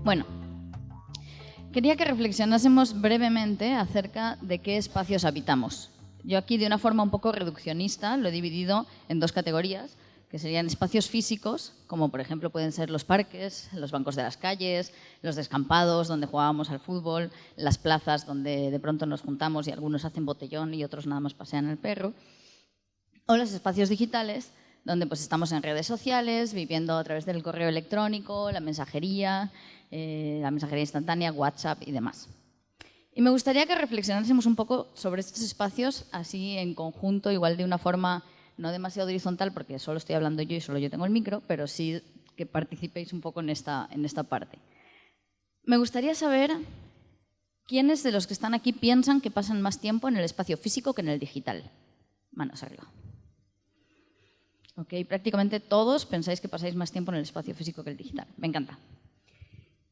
Bueno, quería que reflexionásemos brevemente acerca de qué espacios habitamos. Yo aquí, de una forma un poco reduccionista, lo he dividido en dos categorías, que serían espacios físicos, como por ejemplo pueden ser los parques, los bancos de las calles, los descampados donde jugábamos al fútbol, las plazas donde de pronto nos juntamos y algunos hacen botellón y otros nada más pasean el perro, o los espacios digitales, donde pues estamos en redes sociales, viviendo a través del correo electrónico, la mensajería instantánea, WhatsApp y demás. Y me gustaría que reflexionásemos un poco sobre estos espacios, así en conjunto, igual de una forma no demasiado horizontal, porque solo estoy hablando yo y solo yo tengo el micro, pero sí que participéis un poco en esta parte. Me gustaría saber quiénes de los que están aquí piensan que pasan más tiempo en el espacio físico que en el digital. Manos arriba. Ok, prácticamente todos pensáis que pasáis más tiempo en el espacio físico que el digital. Me encanta.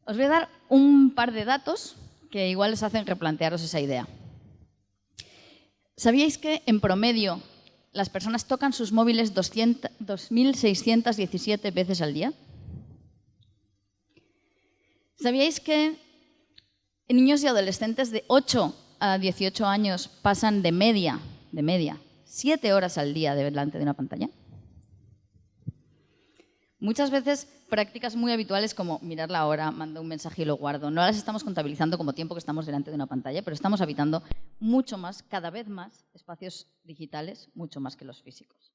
Os voy a dar un par de datos que igual os hacen replantearos esa idea. ¿Sabíais que en promedio las personas tocan sus móviles 2.617 veces al día? ¿Sabíais que niños y adolescentes de 8 a 18 años pasan de media 7 horas al día delante de una pantalla? Muchas veces prácticas muy habituales como mirar la hora, mando un mensaje y lo guardo, no las estamos contabilizando como tiempo que estamos delante de una pantalla, pero estamos habitando mucho más, cada vez más, espacios digitales, mucho más que los físicos.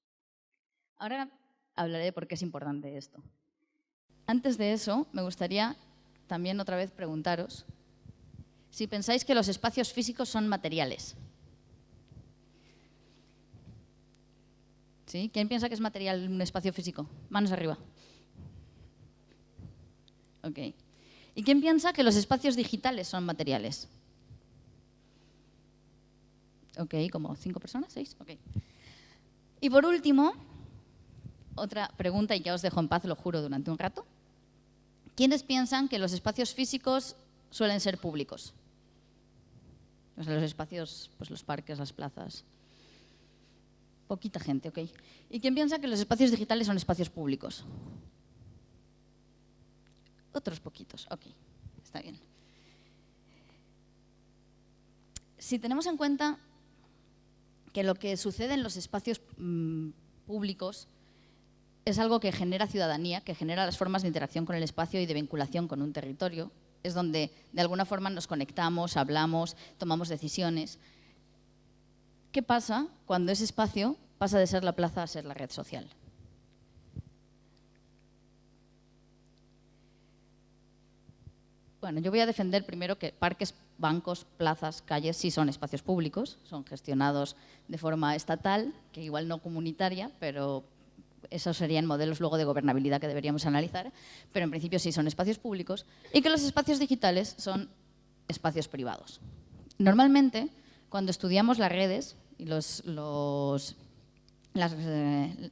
Ahora hablaré de por qué es importante esto. Antes de eso, me gustaría también otra vez preguntaros si pensáis que los espacios físicos son materiales. ¿Sí? ¿Quién piensa que es material un espacio físico? Manos arriba. Ok. ¿Y quién piensa que los espacios digitales son materiales? Ok, ¿como 5 personas? ¿6? Ok. Y por último, otra pregunta, y ya os dejo en paz, lo juro, durante un rato. ¿Quiénes piensan que los espacios físicos suelen ser públicos? O sea, los espacios, pues los parques, las plazas. Poquita gente, ok. ¿Y quién piensa que los espacios digitales son espacios públicos? Otros poquitos, ok. Está bien. Si tenemos en cuenta que lo que sucede en los espacios públicos es algo que genera ciudadanía, que genera las formas de interacción con el espacio y de vinculación con un territorio, es donde de alguna forma nos conectamos, hablamos, tomamos decisiones. ¿Qué pasa cuando ese espacio pasa de ser la plaza a ser la red social? Bueno, yo voy a defender primero que parques, bancos, plazas, calles sí son espacios públicos, son gestionados de forma estatal, que igual no comunitaria, pero esos serían modelos luego de gobernabilidad que deberíamos analizar, pero en principio sí son espacios públicos, y que los espacios digitales son espacios privados. Normalmente, cuando estudiamos las redes y todos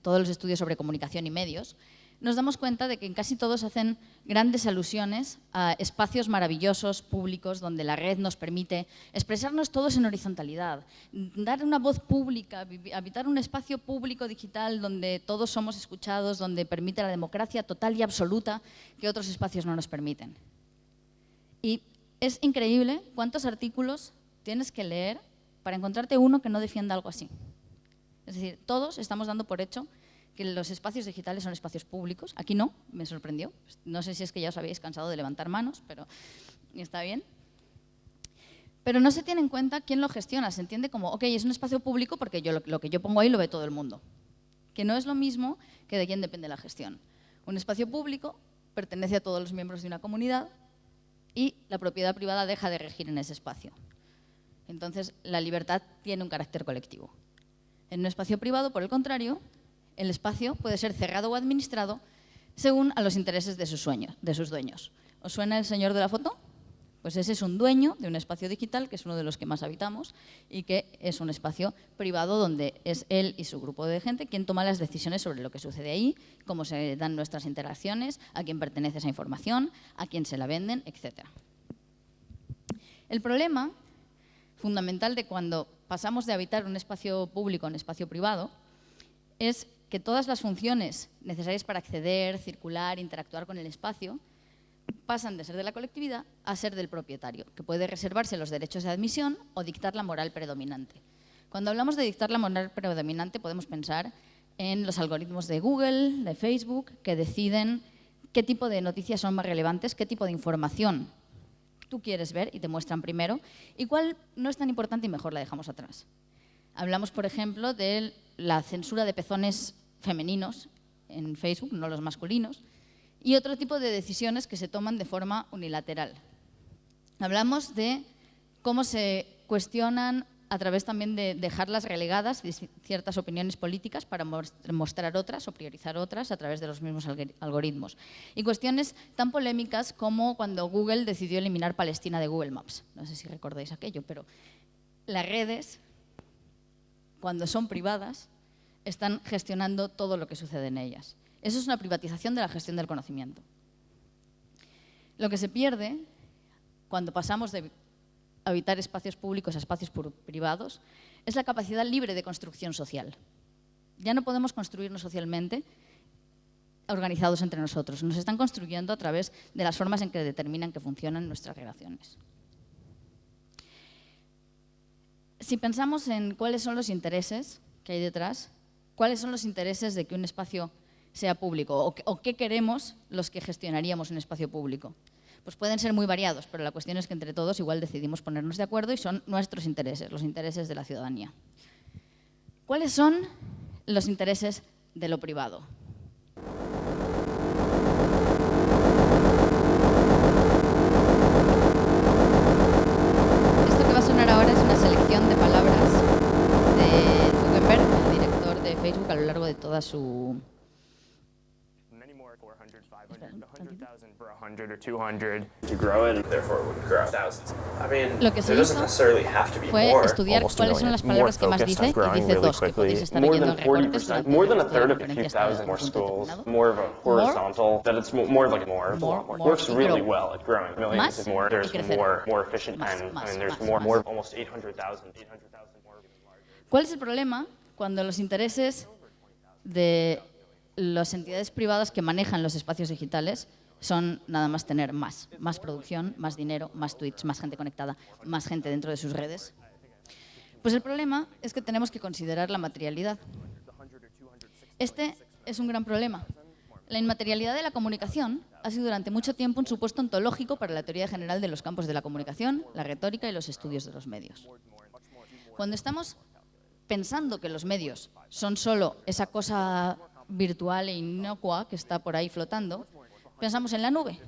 los estudios sobre comunicación y medios, nos damos cuenta de que en casi todos hacen grandes alusiones a espacios maravillosos, públicos, donde la red nos permite expresarnos todos en horizontalidad, dar una voz pública, habitar un espacio público digital donde todos somos escuchados, donde permite la democracia total y absoluta que otros espacios no nos permiten. Y es increíble cuántos artículos tienes que leer para encontrarte uno que no defienda algo así. Es decir, todos estamos dando por hecho que los espacios digitales son espacios públicos. Aquí no, me sorprendió. No sé si es que ya os habéis cansado de levantar manos, pero está bien. Pero no se tiene en cuenta quién lo gestiona. Se entiende como, ok, es un espacio público porque lo que yo pongo ahí lo ve todo el mundo. Que no es lo mismo que de quién depende la gestión. Un espacio público pertenece a todos los miembros de una comunidad y la propiedad privada deja de regir en ese espacio. Entonces, la libertad tiene un carácter colectivo. En un espacio privado, por el contrario, el espacio puede ser cerrado o administrado según a los intereses de sus dueños. ¿Os suena el señor de la foto? Pues ese es un dueño de un espacio digital, que es uno de los que más habitamos, y que es un espacio privado donde es él y su grupo de gente quien toma las decisiones sobre lo que sucede ahí, cómo se dan nuestras interacciones, a quién pertenece esa información, a quién se la venden, etc. El problema fundamental de cuando pasamos de habitar un espacio público a un espacio privado es que todas las funciones necesarias para acceder, circular, interactuar con el espacio pasan de ser de la colectividad a ser del propietario, que puede reservarse los derechos de admisión o dictar la moral predominante. Cuando hablamos de dictar la moral predominante, podemos pensar en los algoritmos de Google, de Facebook, que deciden qué tipo de noticias son más relevantes, qué tipo de información tú quieres ver y te muestran primero, y cuál no es tan importante y mejor la dejamos atrás. Hablamos, por ejemplo, de la censura de pezones femeninos en Facebook, no los masculinos, y otro tipo de decisiones que se toman de forma unilateral. Hablamos de cómo se cuestionan a través también de dejarlas relegadas ciertas opiniones políticas para mostrar otras o priorizar otras a través de los mismos algoritmos. Y cuestiones tan polémicas como cuando Google decidió eliminar Palestina de Google Maps. No sé si recordáis aquello, pero las redes, cuando son privadas, están gestionando todo lo que sucede en ellas. Eso es una privatización de la gestión del conocimiento. Lo que se pierde cuando pasamos de habitar espacios públicos a espacios privados es la capacidad libre de construcción social. Ya no podemos construirnos socialmente organizados entre nosotros. Nos están construyendo a través de las formas en que determinan que funcionan nuestras relaciones. Si pensamos en cuáles son los intereses que hay detrás, cuáles son los intereses de que un espacio sea público o qué queremos los que gestionaríamos un espacio público, pues pueden ser muy variados, pero la cuestión es que entre todos igual decidimos ponernos de acuerdo y son nuestros intereses, los intereses de la ciudadanía. ¿Cuáles son los intereses de lo privado? Esto que va a sonar ahora es una selección de palabras de Zuckerberg, el director de Facebook, a lo largo de toda su... 100 or 200 to grow it, and therefore it would grow thousands. I mean, Lo que se there doesn't hizo necessarily have to be fue more. estudiar cuáles son las palabras que más dice y dice dos, que podéis estar More leyendo than en recortes 40%, durante more than a el resto de third la of a few conferencia hasta thousand un more punto schools, determinado. more of a horizontal, that it's more like more, a lot more. Works y really grow. well at growing. Millions Más is more, there's y crecer. more efficient, Más, and más, I mean, there's más, more, más. almost 800,000 more. ¿Cuál es el problema cuando los intereses de las entidades privadas que manejan los espacios digitales son nada más tener más producción, más dinero, más tweets, más gente conectada, más gente dentro de sus redes? Pues el problema es que tenemos que considerar la materialidad. Este es un gran problema. La inmaterialidad de la comunicación ha sido durante mucho tiempo un supuesto ontológico para la teoría general de los campos de la comunicación, la retórica y los estudios de los medios. Cuando estamos pensando que los medios son solo esa cosa virtual e inocua que está por ahí flotando, pensamos en la nube.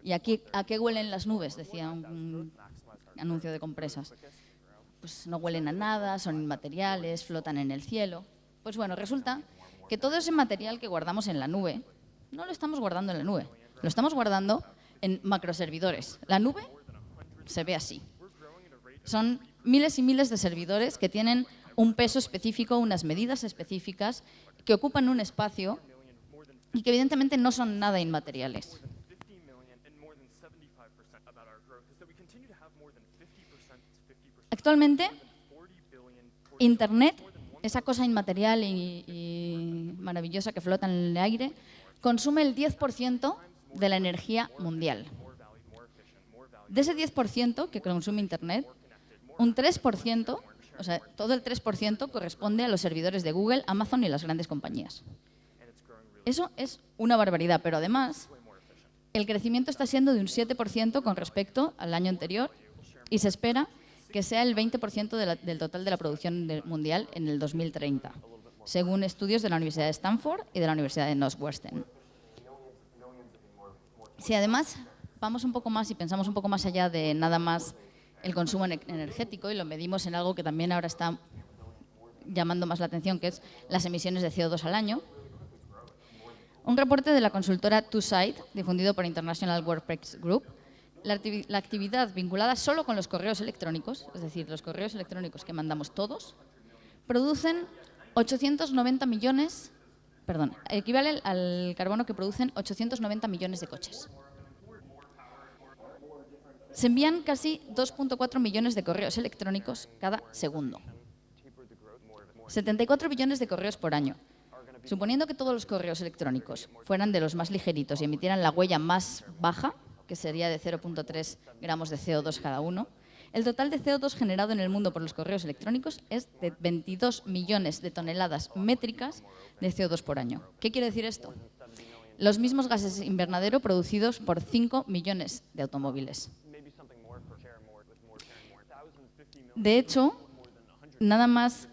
¿Y aquí a qué huelen las nubes?, decía un anuncio de compresas. Pues no huelen a nada, son inmateriales, flotan en el cielo. Pues bueno, resulta que todo ese material que guardamos en la nube, no lo estamos guardando en la nube, lo estamos guardando en macroservidores. La nube se ve así. Son miles y miles de servidores que tienen un peso específico, unas medidas específicas, que ocupan un espacio y que evidentemente no son nada inmateriales. Actualmente, Internet, esa cosa inmaterial y maravillosa que flota en el aire, consume el 10% de la energía mundial. De ese 10% que consume Internet, un 3%, o sea, todo el 3% corresponde a los servidores de Google, Amazon y las grandes compañías. Eso es una barbaridad, pero además el crecimiento está siendo de un 7% con respecto al año anterior y se espera que sea el 20% del total de la producción mundial en el 2030, según estudios de la Universidad de Stanford y de la Universidad de Northwestern. Si además vamos un poco más y pensamos un poco más allá de nada más el consumo energético y lo medimos en algo que también ahora está llamando más la atención, que es las emisiones de CO2 al año, un reporte de la consultora TwoSide, difundido por International Workplace Group, la actividad vinculada solo con los correos electrónicos, es decir, los correos electrónicos que mandamos todos, producen 890 millones, perdón, equivale al carbono que producen 890 millones de coches. Se envían casi 2,4 millones de correos electrónicos cada segundo. 74 billones de correos por año. Suponiendo que todos los correos electrónicos fueran de los más ligeritos y emitieran la huella más baja, que sería de 0,3 gramos de CO2 cada uno, el total de CO2 generado en el mundo por los correos electrónicos es de 22 millones de toneladas métricas de CO2 por año. ¿Qué quiere decir esto? Los mismos gases invernadero producidos por 5 millones de automóviles. De hecho, nada más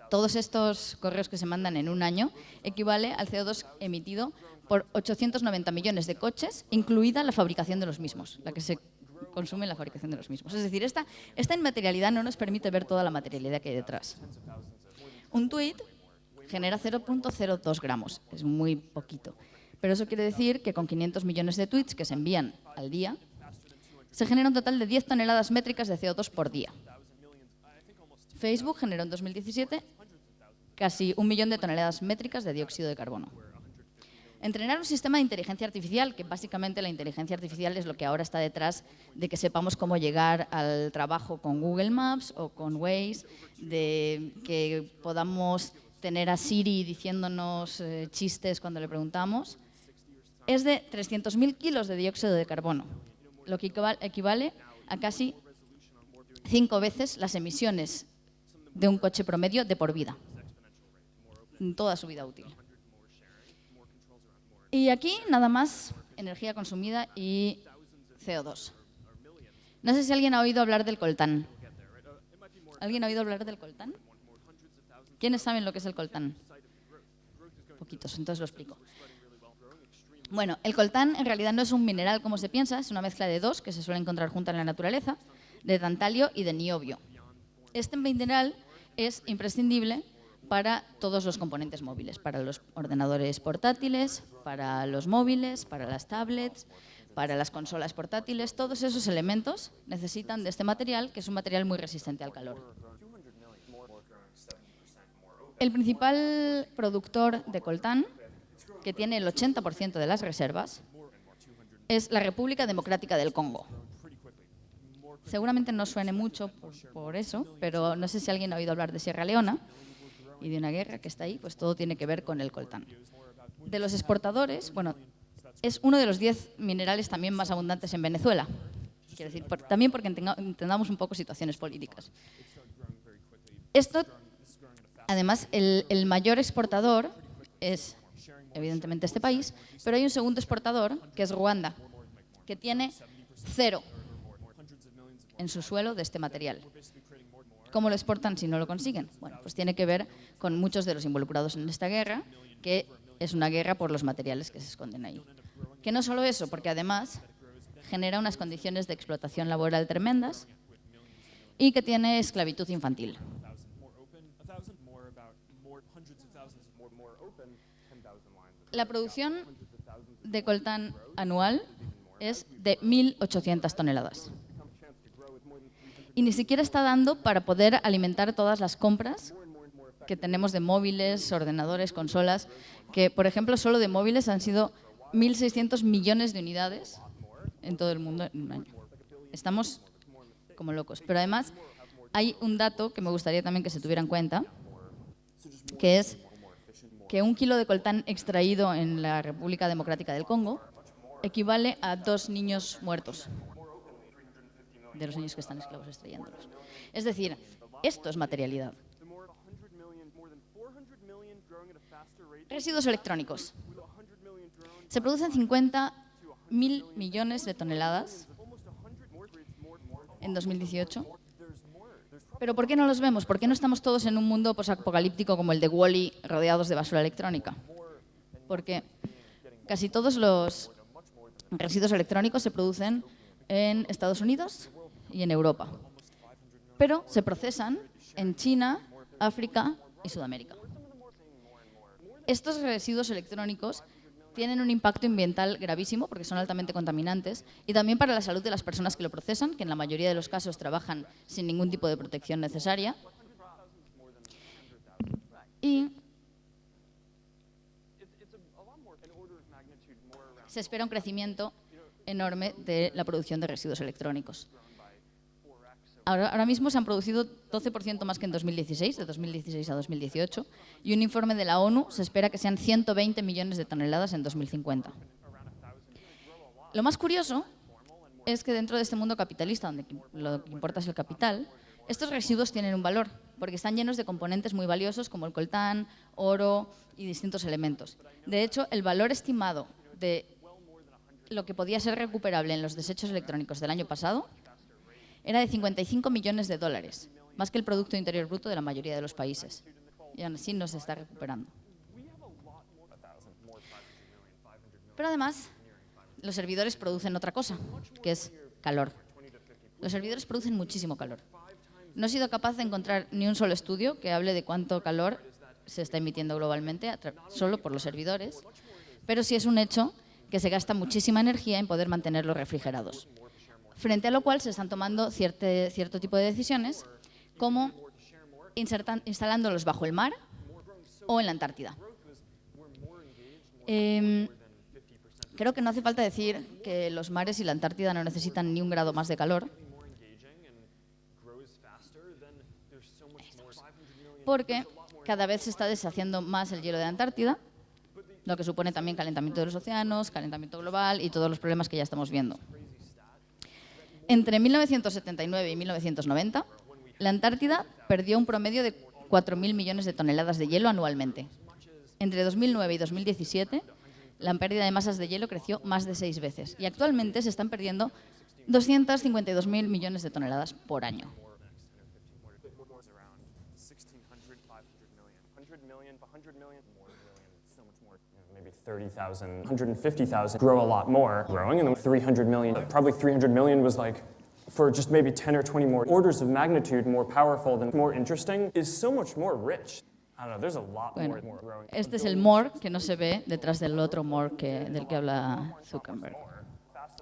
todos estos correos que se mandan en un año equivale al CO2 emitido por 890 millones de coches, incluida la fabricación de los mismos, la que se consume en la fabricación de los mismos. Es decir, esta inmaterialidad no nos permite ver toda la materialidad que hay detrás. Un tuit genera 0,02 gramos, es muy poquito. Pero eso quiere decir que con 500 millones de tweets que se envían al día, se genera un total de 10 toneladas métricas de CO2 por día. Facebook generó en 2017 casi 1 millón de toneladas métricas de dióxido de carbono. Entrenar un sistema de inteligencia artificial, que básicamente la inteligencia artificial es lo que ahora está detrás de que sepamos cómo llegar al trabajo con Google Maps o con Waze, de que podamos tener a Siri diciéndonos chistes cuando le preguntamos, es de 300.000 kilos de dióxido de carbono, lo que equivale a casi 5 veces las emisiones de un coche promedio de por vida, en toda su vida útil. Y aquí nada más energía consumida y CO2. No sé si alguien ha oído hablar del coltán. ¿Alguien ha oído hablar del coltán? ¿Quiénes saben lo que es el coltán? Poquitos, entonces lo explico. Bueno, el coltán en realidad no es un mineral como se piensa, es una mezcla de dos que se suele encontrar juntas en la naturaleza, de tantalio y de niobio. Este mineral es imprescindible para todos los componentes móviles, para los ordenadores portátiles, para los móviles, para las tablets, para las consolas portátiles. Todos esos elementos necesitan de este material, que es un material muy resistente al calor. El principal productor de coltán, que tiene el 80% de las reservas, es la República Democrática del Congo. Seguramente no suene mucho por eso, pero no sé si alguien ha oído hablar de Sierra Leona y de una guerra que está ahí, pues todo tiene que ver con el coltán. De los exportadores, bueno, es uno de los 10 minerales también más abundantes en Venezuela. Quiero decir, también porque entendamos un poco situaciones políticas. Esto, además, el mayor exportador es, evidentemente, este país, pero hay un segundo exportador, que es Ruanda, que tiene 0 en su suelo de este material. ¿Cómo lo exportan si no lo consiguen? Bueno, pues tiene que ver con muchos de los involucrados en esta guerra, que es una guerra por los materiales que se esconden ahí. Que no solo eso, porque además genera unas condiciones de explotación laboral tremendas y que tiene esclavitud infantil. La producción de coltán anual es de 1.800 toneladas. Y ni siquiera está dando para poder alimentar todas las compras que tenemos de móviles, ordenadores, consolas, que, por ejemplo, solo de móviles han sido 1.600 millones de unidades en todo el mundo en un año. Estamos como locos. Pero además hay un dato que me gustaría también que se tuviera en cuenta, que es que 1 kilo de coltán extraído en la República Democrática del Congo equivale a 2 niños muertos, de los niños que están esclavos extrayéndolos. Es decir, esto es materialidad. Residuos electrónicos. Se producen 50.000 millones de toneladas en 2018. ¿Pero por qué no los vemos? ¿Por qué no estamos todos en un mundo posapocalíptico como el de Wall-E, rodeados de basura electrónica? Porque casi todos los residuos electrónicos se producen en Estados Unidos y en Europa, pero se procesan en China, África y Sudamérica. Estos residuos electrónicos tienen un impacto ambiental gravísimo porque son altamente contaminantes y también para la salud de las personas que lo procesan, que en la mayoría de los casos trabajan sin ningún tipo de protección necesaria. Y se espera un crecimiento enorme de la producción de residuos electrónicos. Ahora mismo se han producido 12% más que en 2016, de 2016 a 2018, y un informe de la ONU se espera que sean 120 millones de toneladas en 2050. Lo más curioso es que dentro de este mundo capitalista, donde lo que importa es el capital, estos residuos tienen un valor, porque están llenos de componentes muy valiosos como el coltán, oro y distintos elementos. De hecho, el valor estimado de lo que podía ser recuperable en los desechos electrónicos del año pasado era de 55 millones de dólares, más que el Producto Interior Bruto de la mayoría de los países. Y aún así no se está recuperando. Pero además, los servidores producen otra cosa, que es calor. Los servidores producen muchísimo calor. No he sido capaz de encontrar ni un solo estudio que hable de cuánto calor se está emitiendo globalmente solo por los servidores, pero sí es un hecho que se gasta muchísima energía en poder mantenerlos refrigerados. Frente a lo cual se están tomando cierto tipo de decisiones, como instalándolos bajo el mar o en la Antártida. Creo que no hace falta decir que los mares y la Antártida no necesitan ni un grado más de calor, porque cada vez se está deshaciendo más el hielo de la Antártida, lo que supone también calentamiento de los océanos, calentamiento global y todos los problemas que ya estamos viendo. Entre 1979 y 1990, la Antártida perdió un promedio de 4.000 millones de toneladas de hielo anualmente. Entre 2009 y 2017, la pérdida de masas de hielo creció más de 6 veces y actualmente se están perdiendo 252.000 millones de toneladas por año. Maybe 30,000, 150,000 grow a lot more, growing, and then 300 million, probably 300 million was like, for just maybe 10 or 20 more orders of magnitude more powerful than more interesting, is so much more rich. I don't know, there's a lot more growing. Este es el more que no se ve detrás del otro more del que habla Zuckerberg.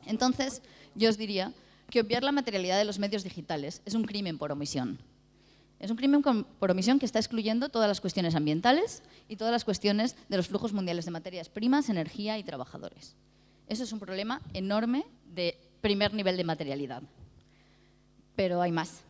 Entonces, yo os diría que obviar la materialidad de los medios digitales es un crimen por omisión. Es un crimen por omisión que está excluyendo todas las cuestiones ambientales y todas las cuestiones de los flujos mundiales de materias primas, energía y trabajadores. Eso es un problema enorme de primer nivel de materialidad. Pero hay más.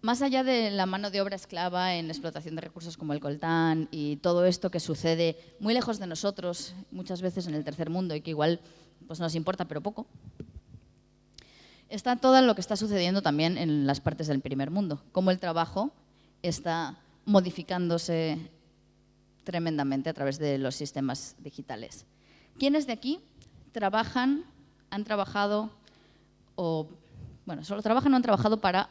Más allá de la mano de obra esclava en la explotación de recursos como el coltán y todo esto que sucede muy lejos de nosotros, muchas veces en el tercer mundo y que igual pues, nos importa pero poco, está todo lo que está sucediendo también en las partes del primer mundo, cómo el trabajo está modificándose tremendamente a través de los sistemas digitales. ¿Quiénes de aquí trabajan, han trabajado o, bueno, solo trabajan o han trabajado para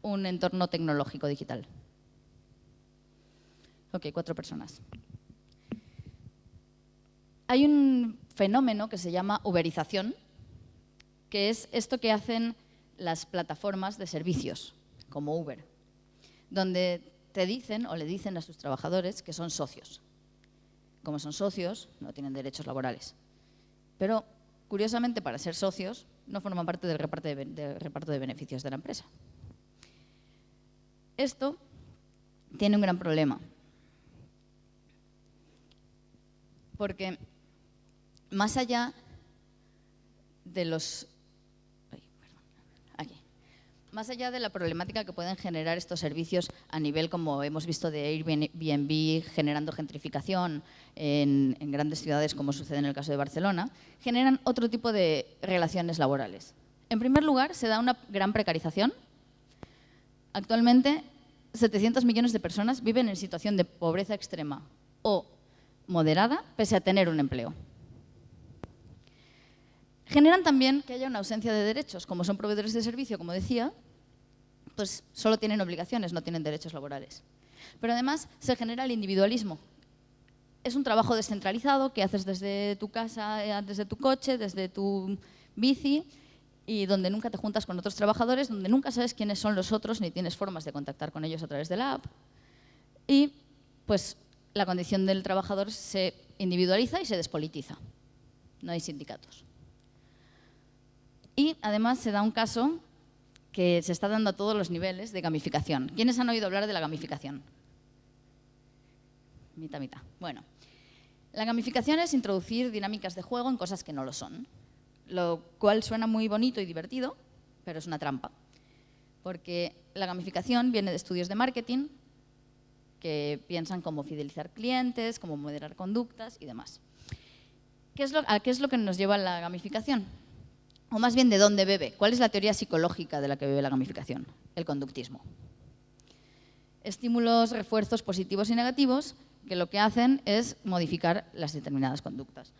un entorno tecnológico digital? Ok, 4 personas. Hay un fenómeno que se llama uberización, que es esto que hacen las plataformas de servicios, como Uber, donde te dicen o le dicen a sus trabajadores que son socios. Como son socios, no tienen derechos laborales. Pero, curiosamente, para ser socios, no forman parte del reparto de beneficios de la empresa. Esto tiene un gran problema, porque más allá de más allá de la problemática que pueden generar estos servicios a nivel, como hemos visto, de Airbnb, generando gentrificación en grandes ciudades, como sucede en el caso de Barcelona, generan otro tipo de relaciones laborales. En primer lugar, se da una gran precarización. Actualmente, 700 millones de personas viven en situación de pobreza extrema o moderada, pese a tener un empleo. Generan también que haya una ausencia de derechos. Como son proveedores de servicio, como decía, pues solo tienen obligaciones, no tienen derechos laborales. Pero además se genera el individualismo. Es un trabajo descentralizado que haces desde tu casa, desde tu coche, desde tu bici, y donde nunca te juntas con otros trabajadores, donde nunca sabes quiénes son los otros ni tienes formas de contactar con ellos a través de la app. Y pues la condición del trabajador se individualiza y se despolitiza. No hay sindicatos. Y además se da un caso que se está dando a todos los niveles de gamificación. ¿Quiénes han oído hablar de la gamificación? Mitad, mitad. Bueno, la gamificación es introducir dinámicas de juego en cosas que no lo son, lo cual suena muy bonito y divertido, pero es una trampa. Porque la gamificación viene de estudios de marketing que piensan cómo fidelizar clientes, cómo moderar conductas y demás. ¿A qué es lo que nos lleva la gamificación? O más bien, ¿de dónde bebe? ¿Cuál es la teoría psicológica de la que bebe la gamificación? El conductismo. Estímulos, refuerzos positivos y negativos que lo que hacen es modificar las determinadas conductas.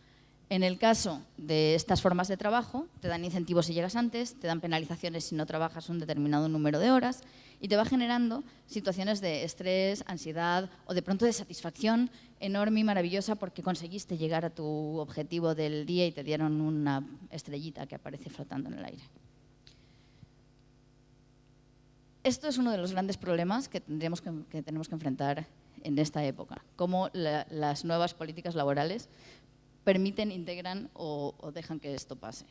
En el caso de estas formas de trabajo, te dan incentivos si llegas antes, te dan penalizaciones si no trabajas un determinado número de horas y te va generando situaciones de estrés, ansiedad o de pronto de satisfacción enorme y maravillosa porque conseguiste llegar a tu objetivo del día y te dieron una estrellita que aparece flotando en el aire. Esto es uno de los grandes problemas que tenemos que enfrentar en esta época, cómo las nuevas políticas laborales permiten, integran o dejan que esto pase.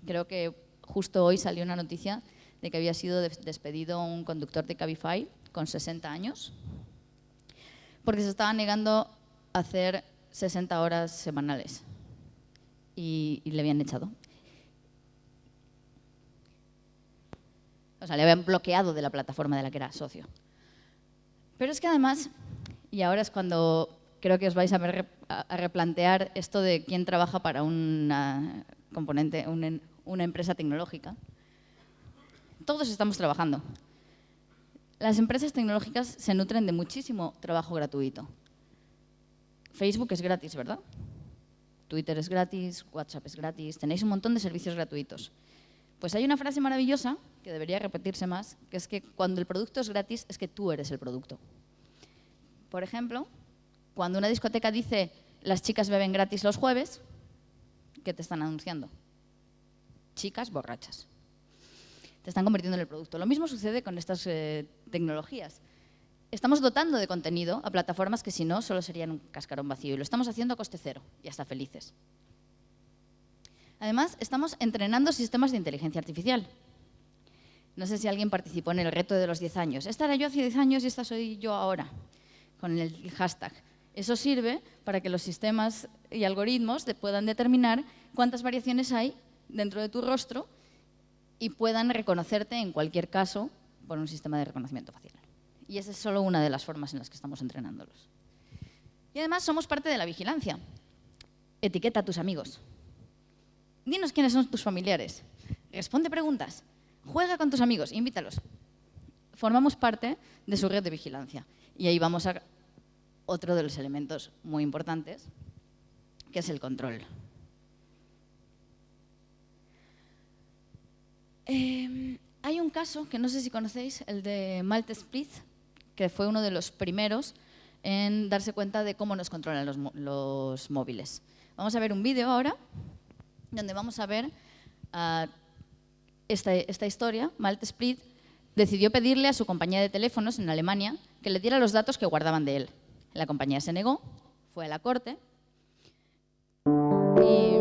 Creo que justo hoy salió una noticia de que había sido despedido un conductor de Cabify con 60 años porque se estaba negando a hacer 60 horas semanales y le habían echado. O sea, le habían bloqueado de la plataforma de la que era socio. Pero es que además, y ahora es cuando creo que os vais a replantear esto de quién trabaja para una empresa tecnológica. Todos estamos trabajando. Las empresas tecnológicas se nutren de muchísimo trabajo gratuito. Facebook es gratis, ¿verdad? Twitter es gratis, WhatsApp es gratis, tenéis un montón de servicios gratuitos. Pues hay una frase maravillosa, que debería repetirse más, que es que cuando el producto es gratis es que tú eres el producto. Por ejemplo, cuando una discoteca dice las chicas beben gratis los jueves, ¿qué te están anunciando? Chicas borrachas. Te están convirtiendo en el producto. Lo mismo sucede con estas tecnologías. Estamos dotando de contenido a plataformas que si no solo serían un cascarón vacío y lo estamos haciendo a coste cero y hasta felices. Además, estamos entrenando sistemas de inteligencia artificial. No sé si alguien participó en el reto de los 10 años. Esta era yo hace 10 años y esta soy yo ahora, con el hashtag. Eso sirve para que los sistemas y algoritmos puedan determinar cuántas variaciones hay dentro de tu rostro y puedan reconocerte en cualquier caso por un sistema de reconocimiento facial. Y esa es solo una de las formas en las que estamos entrenándolos. Y además somos parte de la vigilancia. Etiqueta a tus amigos. Dinos quiénes son tus familiares. Responde preguntas. Juega con tus amigos. Invítalos. Formamos parte de su red de vigilancia. Y ahí vamos a otro de los elementos muy importantes, que es el control. Hay un caso que no sé si conocéis, el de Malte Spritz, que fue uno de los primeros en darse cuenta de cómo nos controlan los móviles. Vamos a ver un vídeo ahora, donde vamos a ver esta historia. Malte Spritz decidió pedirle a su compañía de teléfonos en Alemania que le diera los datos que guardaban de él. La compañía se negó, fue a la corte y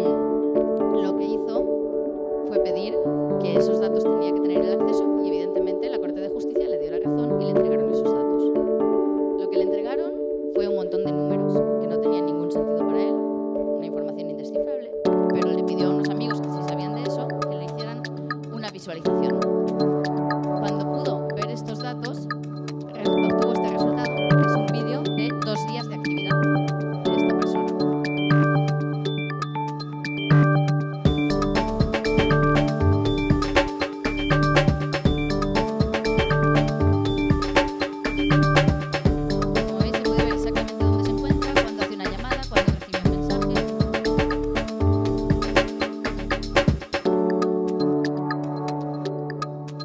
lo que hizo fue pedir que esos datos tenía que tener el acceso y evidentemente la Corte de Justicia le dio la razón y le entregaron esos datos. Lo que le entregaron fue un montón de números que no tenían ningún sentido para él, una información indescifrable, pero le pidió a unos amigos que sí sabían de eso que le hicieran una visualización. Cuando pudo ver estos datos, obtuvo este resultado, que es un vídeo de 2 días de actividad de esta persona. Como veis, se puede ver exactamente dónde se encuentra, cuándo hace una llamada, cuándo recibe un mensaje.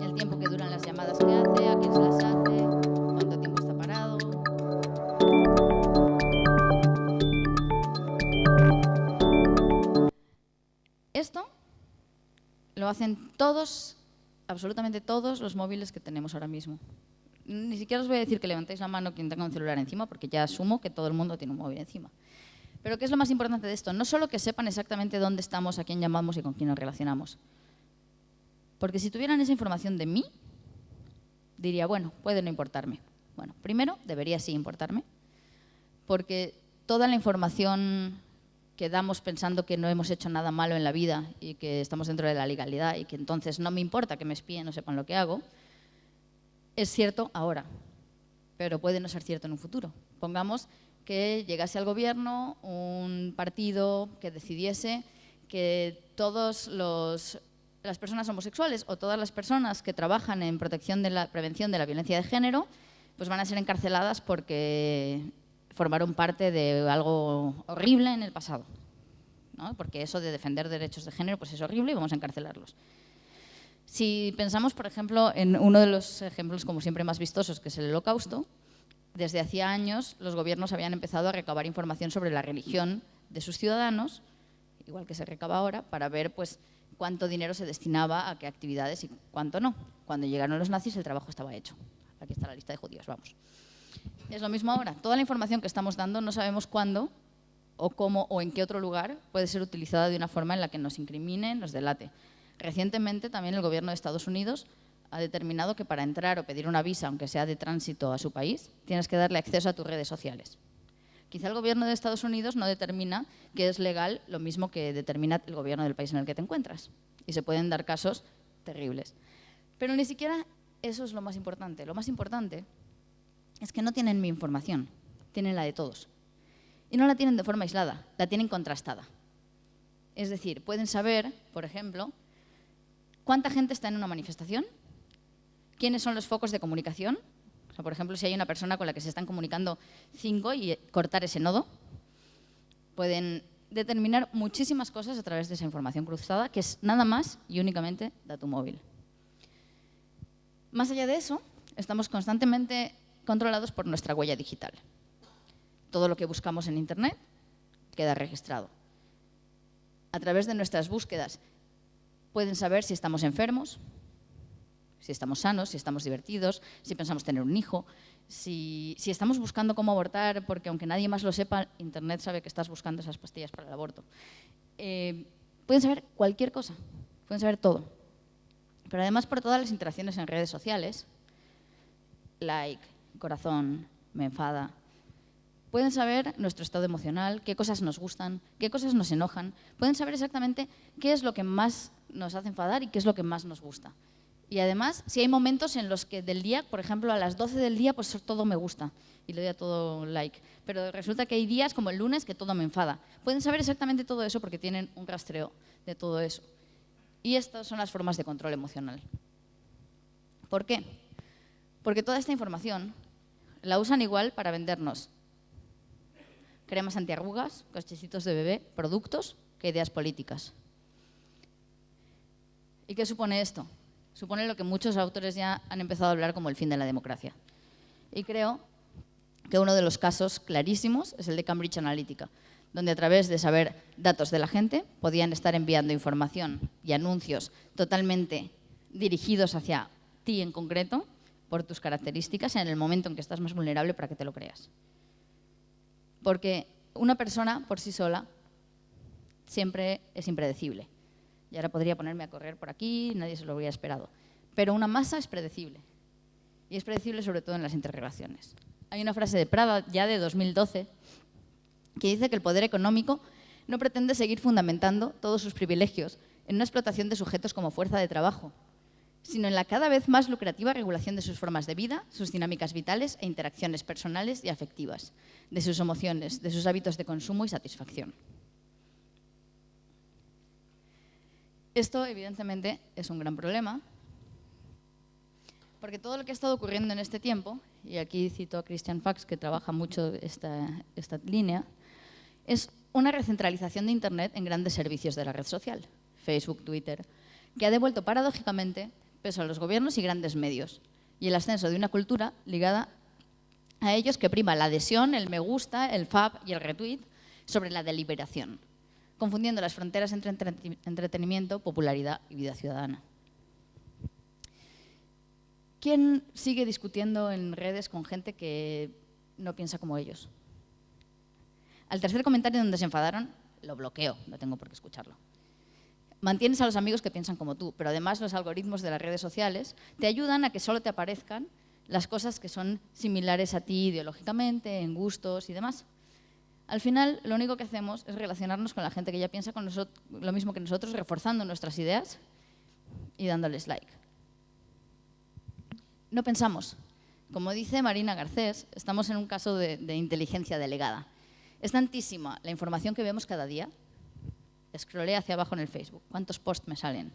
El tiempo que duran las llamadas que hace, a quién se las hace, cuánto tiempo está parado. Esto lo hacen todos, absolutamente todos los móviles que tenemos ahora mismo. Ni siquiera os voy a decir que levantéis la mano quien tenga un celular encima, porque ya asumo que todo el mundo tiene un móvil encima. Pero ¿qué es lo más importante de esto? No solo que sepan exactamente dónde estamos, a quién llamamos y con quién nos relacionamos. Porque si tuvieran esa información de mí, diría, bueno, puede no importarme. Bueno, primero, debería sí importarme, porque toda la información que damos pensando que no hemos hecho nada malo en la vida y que estamos dentro de la legalidad y que entonces no me importa que me espíen o sepan lo que hago, es cierto ahora, pero puede no ser cierto en un futuro. Pongamos que llegase al gobierno un partido que decidiese que todas las personas homosexuales o todas las personas que trabajan en prevención de la violencia de género pues van a ser encarceladas porque formaron parte de algo horrible en el pasado, ¿no? Porque eso de defender derechos de género pues es horrible y vamos a encarcelarlos. Si pensamos, por ejemplo, en uno de los ejemplos, como siempre, más vistosos, que es el Holocausto, desde hacía años los gobiernos habían empezado a recabar información sobre la religión de sus ciudadanos, igual que se recaba ahora, para ver pues, cuánto dinero se destinaba a qué actividades y cuánto no. Cuando llegaron los nazis el trabajo estaba hecho. Aquí está la lista de judíos, vamos. Es lo mismo ahora. Toda la información que estamos dando no sabemos cuándo o cómo o en qué otro lugar puede ser utilizada de una forma en la que nos incrimine, nos delate. Recientemente también el gobierno de Estados Unidos ha determinado que para entrar o pedir una visa, aunque sea de tránsito a su país, tienes que darle acceso a tus redes sociales. Quizá el gobierno de Estados Unidos no determina que es legal lo mismo que determina el gobierno del país en el que te encuentras. Y se pueden dar casos terribles. Pero ni siquiera eso es lo más importante. Lo más importante es que no tienen mi información, tienen la de todos. Y no la tienen de forma aislada, la tienen contrastada. Es decir, pueden saber, por ejemplo, cuánta gente está en una manifestación, quiénes son los focos de comunicación. O sea, por ejemplo, si hay una persona con la que se están comunicando 5 y cortar ese nodo, pueden determinar muchísimas cosas a través de esa información cruzada, que es nada más y únicamente dato móvil. Más allá de eso, estamos constantemente controlados por nuestra huella digital. Todo lo que buscamos en Internet queda registrado. A través de nuestras búsquedas pueden saber si estamos enfermos, si estamos sanos, si estamos divertidos, si pensamos tener un hijo, si estamos buscando cómo abortar, porque aunque nadie más lo sepa, Internet sabe que estás buscando esas pastillas para el aborto. Pueden saber cualquier cosa, pueden saber todo. Pero además por todas las interacciones en redes sociales, like, corazón, me enfada, pueden saber nuestro estado emocional, qué cosas nos gustan, qué cosas nos enojan, pueden saber exactamente qué es lo que más nos hace enfadar y qué es lo que más nos gusta. Y además, si hay momentos en los que del día, por ejemplo, a las 12 del día, pues todo me gusta y le doy a todo like. Pero resulta que hay días, como el lunes, que todo me enfada. Pueden saber exactamente todo eso porque tienen un rastreo de todo eso. Y estas son las formas de control emocional. ¿Por qué? Porque toda esta información la usan igual para vendernos cremas antiarrugas, cochecitos de bebé, productos, que ideas políticas. ¿Y qué supone esto? Supone lo que muchos autores ya han empezado a hablar como el fin de la democracia. Y creo que uno de los casos clarísimos es el de Cambridge Analytica, donde a través de saber datos de la gente podían estar enviando información y anuncios totalmente dirigidos hacia ti en concreto, por tus características, en el momento en que estás más vulnerable para que te lo creas. Porque una persona por sí sola siempre es impredecible. Y ahora podría ponerme a correr por aquí, nadie se lo hubiera esperado. Pero una masa es predecible. Y es predecible sobre todo en las interrelaciones. Hay una frase de Prada, ya de 2012, que dice que el poder económico no pretende seguir fundamentando todos sus privilegios en una explotación de sujetos como fuerza de trabajo, sino en la cada vez más lucrativa regulación de sus formas de vida, sus dinámicas vitales e interacciones personales y afectivas, de sus emociones, de sus hábitos de consumo y satisfacción. Esto, evidentemente, es un gran problema, porque todo lo que ha estado ocurriendo en este tiempo, y aquí cito a Christian Fax, que trabaja mucho esta línea, es una recentralización de Internet en grandes servicios de la red social, Facebook, Twitter, que ha devuelto paradójicamente peso a los gobiernos y grandes medios, y el ascenso de una cultura ligada a ellos que prima la adhesión, el me gusta, el fab y el retweet sobre la deliberación, confundiendo las fronteras entre entretenimiento, popularidad y vida ciudadana. ¿Quién sigue discutiendo en redes con gente que no piensa como ellos? Al tercer comentario donde se enfadaron, lo bloqueo, no tengo por qué escucharlo. Mantienes a los amigos que piensan como tú, pero además los algoritmos de las redes sociales te ayudan a que solo te aparezcan las cosas que son similares a ti ideológicamente, en gustos y demás. Al final, lo único que hacemos es relacionarnos con la gente que ya piensa con nosotros, lo mismo que nosotros, reforzando nuestras ideas y dándoles like. No pensamos Como dice Marina Garcés, estamos en un caso de inteligencia delegada. Es tantísima la información que vemos cada día. Scrollé hacia abajo en el Facebook. ¿Cuántos posts me salen?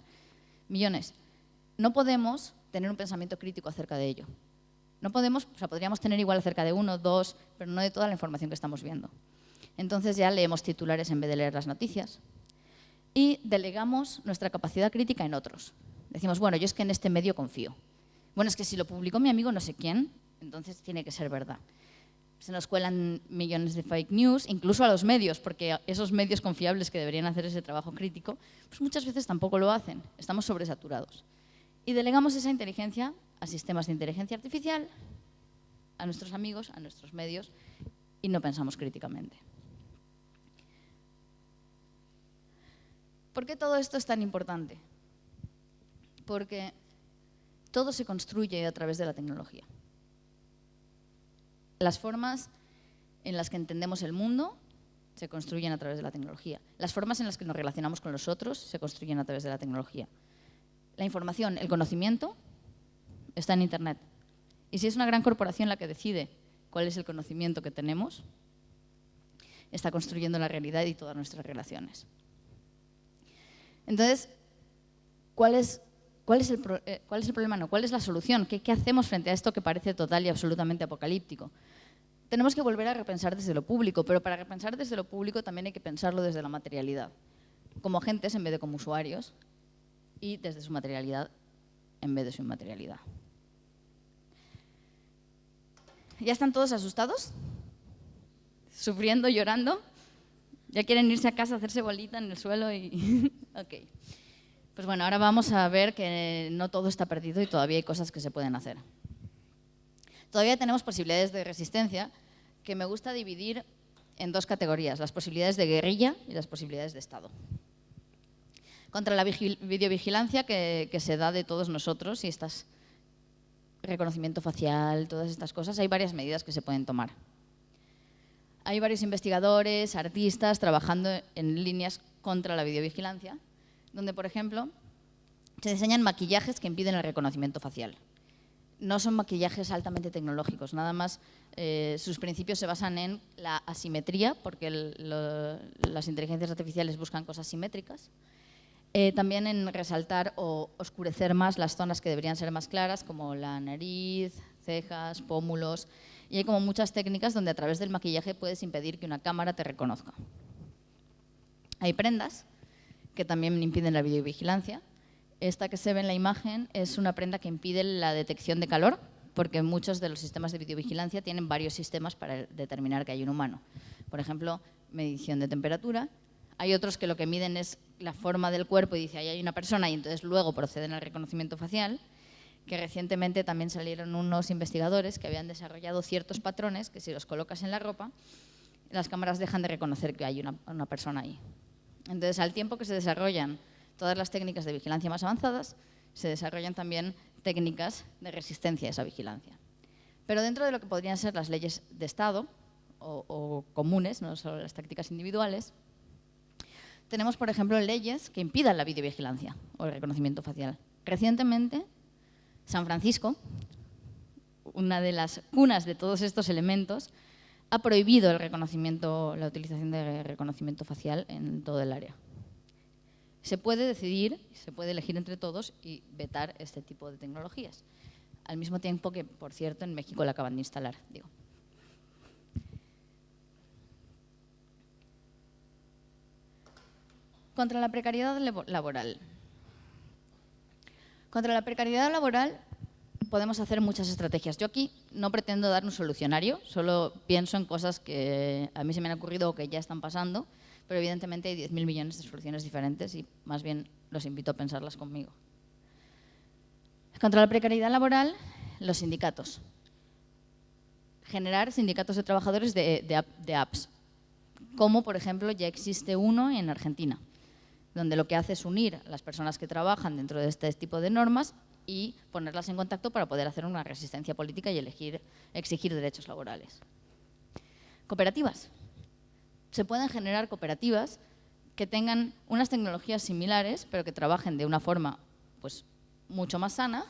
Millones. No podemos tener un pensamiento crítico acerca de ello. No podemos, o sea, podríamos tener igual acerca de 1, 2, pero no de toda la información que estamos viendo. Entonces ya leemos titulares en vez de leer las noticias y delegamos nuestra capacidad crítica en otros. Decimos, bueno, yo es que en este medio confío. Bueno, es que si lo publicó mi amigo no sé quién, entonces tiene que ser verdad. Se nos cuelan millones de fake news, incluso a los medios, porque esos medios confiables que deberían hacer ese trabajo crítico, pues muchas veces tampoco lo hacen. Estamos sobresaturados. Y delegamos esa inteligencia a sistemas de inteligencia artificial, a nuestros amigos, a nuestros medios, y no pensamos críticamente. ¿Por qué todo esto es tan importante? Porque todo se construye a través de la tecnología. Las formas en las que entendemos el mundo se construyen a través de la tecnología. Las formas en las que nos relacionamos con los otros se construyen a través de la tecnología. La información, el conocimiento, está en Internet. Y si es una gran corporación la que decide cuál es el conocimiento que tenemos, está construyendo la realidad y todas nuestras relaciones. Entonces, ¿cuál es el problema? No, ¿cuál es la solución? ¿Qué hacemos frente a esto que parece total y absolutamente apocalíptico? Tenemos que volver a repensar desde lo público, pero para repensar desde lo público también hay que pensarlo desde la materialidad, como agentes en vez de como usuarios, y desde su materialidad en vez de su inmaterialidad. ¿Ya están todos asustados? ¿Sufriendo, llorando? ¿Ya quieren irse a casa a hacerse bolita en el suelo? Ok. Pues bueno, ahora vamos a ver que no todo está perdido y todavía hay cosas que se pueden hacer. Todavía tenemos posibilidades de resistencia que me gusta dividir en dos categorías, las posibilidades de guerrilla y las posibilidades de Estado. Contra la videovigilancia que se da de todos nosotros y reconocimiento facial, todas estas cosas, hay varias medidas que se pueden tomar. Hay varios investigadores, artistas, trabajando en líneas contra la videovigilancia, donde, por ejemplo, se diseñan maquillajes que impiden el reconocimiento facial. No son maquillajes altamente tecnológicos, nada más sus principios se basan en la asimetría, porque las inteligencias artificiales buscan cosas simétricas. También en resaltar o oscurecer más las zonas que deberían ser más claras, como la nariz, cejas, pómulos. Y hay como muchas técnicas donde a través del maquillaje puedes impedir que una cámara te reconozca. Hay prendas que también impiden la videovigilancia. Esta que se ve en la imagen es una prenda que impide la detección de calor, porque muchos de los sistemas de videovigilancia tienen varios sistemas para determinar que hay un humano. Por ejemplo, medición de temperatura. Hay otros que lo que miden es la forma del cuerpo y dice ahí hay una persona y entonces luego proceden al reconocimiento facial, que recientemente también salieron unos investigadores que habían desarrollado ciertos patrones que si los colocas en la ropa, las cámaras dejan de reconocer que hay una persona ahí. Entonces, al tiempo que se desarrollan todas las técnicas de vigilancia más avanzadas, se desarrollan también técnicas de resistencia a esa vigilancia. Pero dentro de lo que podrían ser las leyes de Estado o comunes, no solo las tácticas individuales, tenemos, por ejemplo, leyes que impidan la videovigilancia o el reconocimiento facial. Recientemente, San Francisco, una de las cunas de todos estos elementos, ha prohibido la utilización de reconocimiento facial en todo el área. Se puede decidir, se puede elegir entre todos y vetar este tipo de tecnologías. Al mismo tiempo que, por cierto, en México la acaban de instalar. Contra la precariedad laboral. Contra la precariedad laboral podemos hacer muchas estrategias. Yo aquí no pretendo dar un solucionario, solo pienso en cosas que a mí se me han ocurrido o que ya están pasando, pero evidentemente hay 10.000 millones de soluciones diferentes y más bien los invito a pensarlas conmigo. Contra la precariedad laboral, los sindicatos. Generar sindicatos de trabajadores de apps, como por ejemplo ya existe uno en Argentina, donde lo que hace es unir a las personas que trabajan dentro de este tipo de normas y ponerlas en contacto para poder hacer una resistencia política y exigir derechos laborales. Cooperativas. Se pueden generar cooperativas que tengan unas tecnologías similares, pero que trabajen de una forma pues, mucho más sana,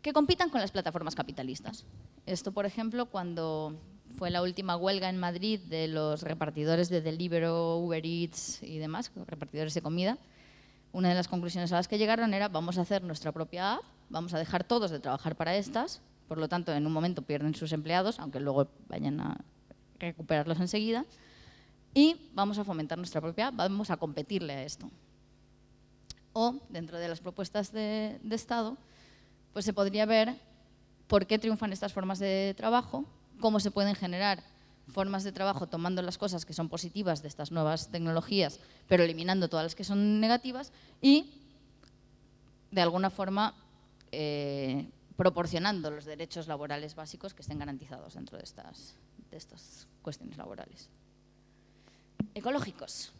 que compitan con las plataformas capitalistas. Esto, por ejemplo, cuando fue la última huelga en Madrid de los repartidores de Deliveroo, Uber Eats y demás, repartidores de comida, una de las conclusiones a las que llegaron era: vamos a hacer nuestra propia app, vamos a dejar todos de trabajar para estas, por lo tanto, en un momento pierden sus empleados, aunque luego vayan a recuperarlos enseguida, y vamos a fomentar nuestra propia app, vamos a competirle a esto. O, dentro de las propuestas de Estado, pues se podría ver por qué triunfan estas formas de trabajo, cómo se pueden generar formas de trabajo tomando las cosas que son positivas de estas nuevas tecnologías, pero eliminando todas las que son negativas y, de alguna forma, proporcionando los derechos laborales básicos que estén garantizados dentro de estas cuestiones laborales. Ecológicos.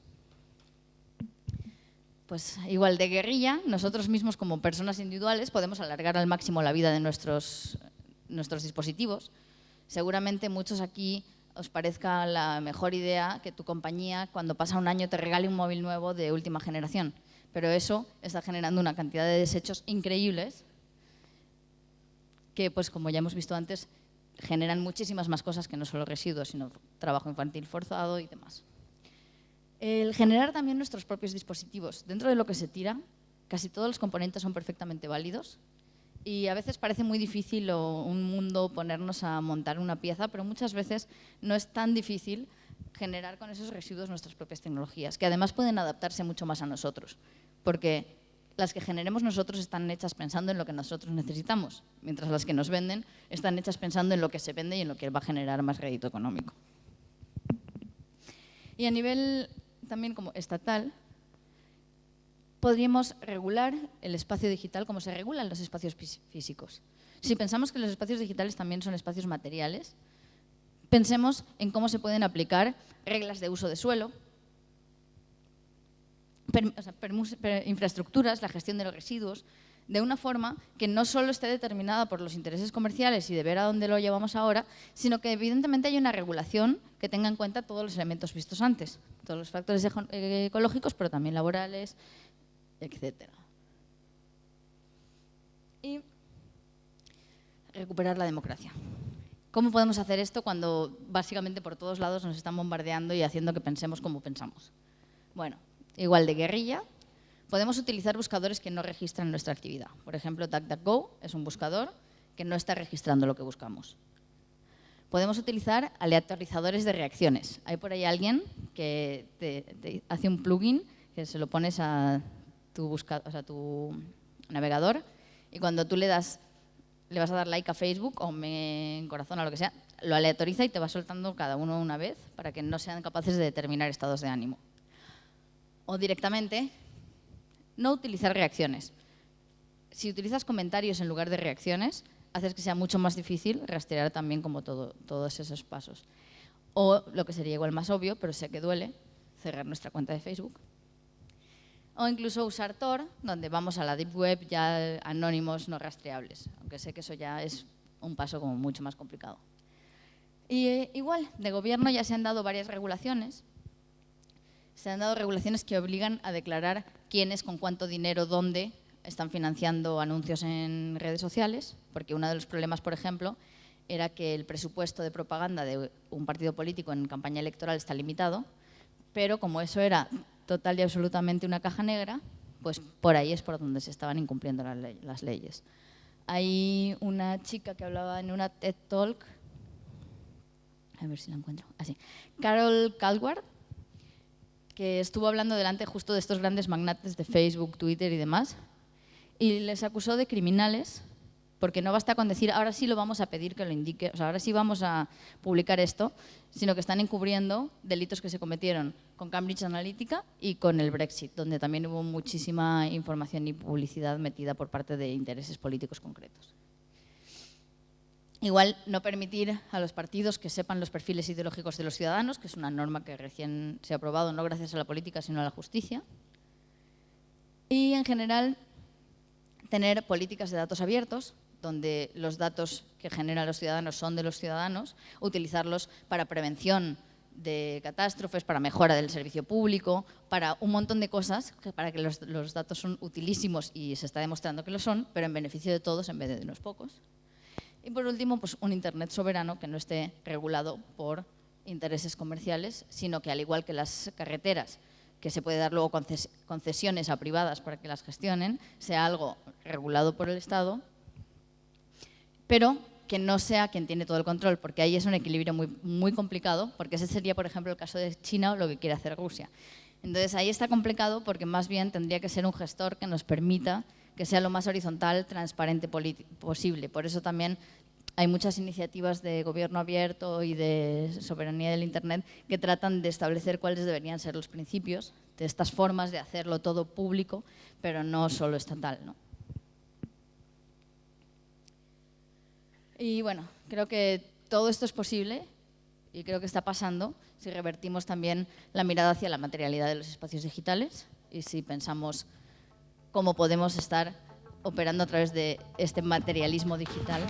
Pues igual, de guerrilla, nosotros mismos como personas individuales podemos alargar al máximo la vida de nuestros dispositivos. Seguramente muchos aquí os parezca la mejor idea que tu compañía, cuando pasa un año, te regale un móvil nuevo de última generación. Pero eso está generando una cantidad de desechos increíbles que, pues, como ya hemos visto antes, generan muchísimas más cosas que no solo residuos, sino trabajo infantil forzado y demás. El generar también nuestros propios dispositivos. Dentro de lo que se tira, casi todos los componentes son perfectamente válidos y a veces parece muy difícil un mundo ponernos a montar una pieza, pero muchas veces no es tan difícil generar con esos residuos nuestras propias tecnologías, que además pueden adaptarse mucho más a nosotros, porque las que generemos nosotros están hechas pensando en lo que nosotros necesitamos, mientras las que nos venden están hechas pensando en lo que se vende y en lo que va a generar más rédito económico. Y a nivel también como estatal, podríamos regular el espacio digital como se regulan los espacios físicos. Si pensamos que los espacios digitales también son espacios materiales, pensemos en cómo se pueden aplicar reglas de uso de suelo, infraestructuras, la gestión de los residuos, de una forma que no solo esté determinada por los intereses comerciales y de ver a dónde lo llevamos ahora, sino que evidentemente haya una regulación que tenga en cuenta todos los elementos vistos antes, todos los factores ecológicos, pero también laborales, etc. Y recuperar la democracia. ¿Cómo podemos hacer esto cuando básicamente por todos lados nos están bombardeando y haciendo que pensemos como pensamos? Bueno, igual, de guerrilla, podemos utilizar buscadores que no registran nuestra actividad. Por ejemplo, DuckDuckGo es un buscador que no está registrando lo que buscamos. Podemos utilizar aleatorizadores de reacciones. Hay por ahí alguien que te hace un plugin que se lo pones a tu navegador y cuando tú le vas a dar like a Facebook o en corazón o lo que sea, lo aleatoriza y te va soltando cada uno una vez para que no sean capaces de determinar estados de ánimo. O directamente, no utilizar reacciones. Si utilizas comentarios en lugar de reacciones, haces que sea mucho más difícil rastrear también como todos esos pasos. O, lo que sería igual más obvio, pero sé que duele, cerrar nuestra cuenta de Facebook. O incluso usar Tor, donde vamos a la Deep Web ya anónimos no rastreables, aunque sé que eso ya es un paso como mucho más complicado. Y igual, de gobierno ya se han dado varias regulaciones. Se han dado regulaciones que obligan a declarar quiénes, con cuánto dinero, dónde están financiando anuncios en redes sociales, porque uno de los problemas, por ejemplo, era que el presupuesto de propaganda de un partido político en campaña electoral está limitado, pero como eso era total y absolutamente una caja negra, pues por ahí es por donde se estaban incumpliendo las leyes. Hay una chica que hablaba en una TED Talk, a ver si la encuentro, así, Carol Calward, que estuvo hablando delante justo de estos grandes magnates de Facebook, Twitter y demás, y les acusó de criminales, porque no basta con decir, ahora sí lo vamos a pedir que lo indique, o sea, ahora sí vamos a publicar esto, sino que están encubriendo delitos que se cometieron con Cambridge Analytica y con el Brexit, donde también hubo muchísima información y publicidad metida por parte de intereses políticos concretos. Igual, no permitir a los partidos que sepan los perfiles ideológicos de los ciudadanos, que es una norma que recién se ha aprobado, no gracias a la política, sino a la justicia. Y, en general, tener políticas de datos abiertos, donde los datos que generan los ciudadanos son de los ciudadanos, utilizarlos para prevención de catástrofes, para mejora del servicio público, para un montón de cosas, para que los datos son utilísimos y se está demostrando que lo son, pero en beneficio de todos en vez de unos pocos. Y por último, pues un Internet soberano que no esté regulado por intereses comerciales, sino que al igual que las carreteras, que se puede dar luego concesiones a privadas para que las gestionen, sea algo regulado por el Estado, pero que no sea quien tiene todo el control, porque ahí es un equilibrio muy complicado, porque ese sería, por ejemplo, el caso de China o lo que quiere hacer Rusia. Entonces, ahí está complicado porque más bien tendría que ser un gestor que nos permita que sea lo más horizontal, transparente posible. Por eso también hay muchas iniciativas de gobierno abierto y de soberanía del Internet que tratan de establecer cuáles deberían ser los principios de estas formas de hacerlo todo público, pero no solo estatal, ¿no? Y bueno, creo que todo esto es posible y creo que está pasando si revertimos también la mirada hacia la materialidad de los espacios digitales y si pensamos cómo podemos estar operando a través de este materialismo digital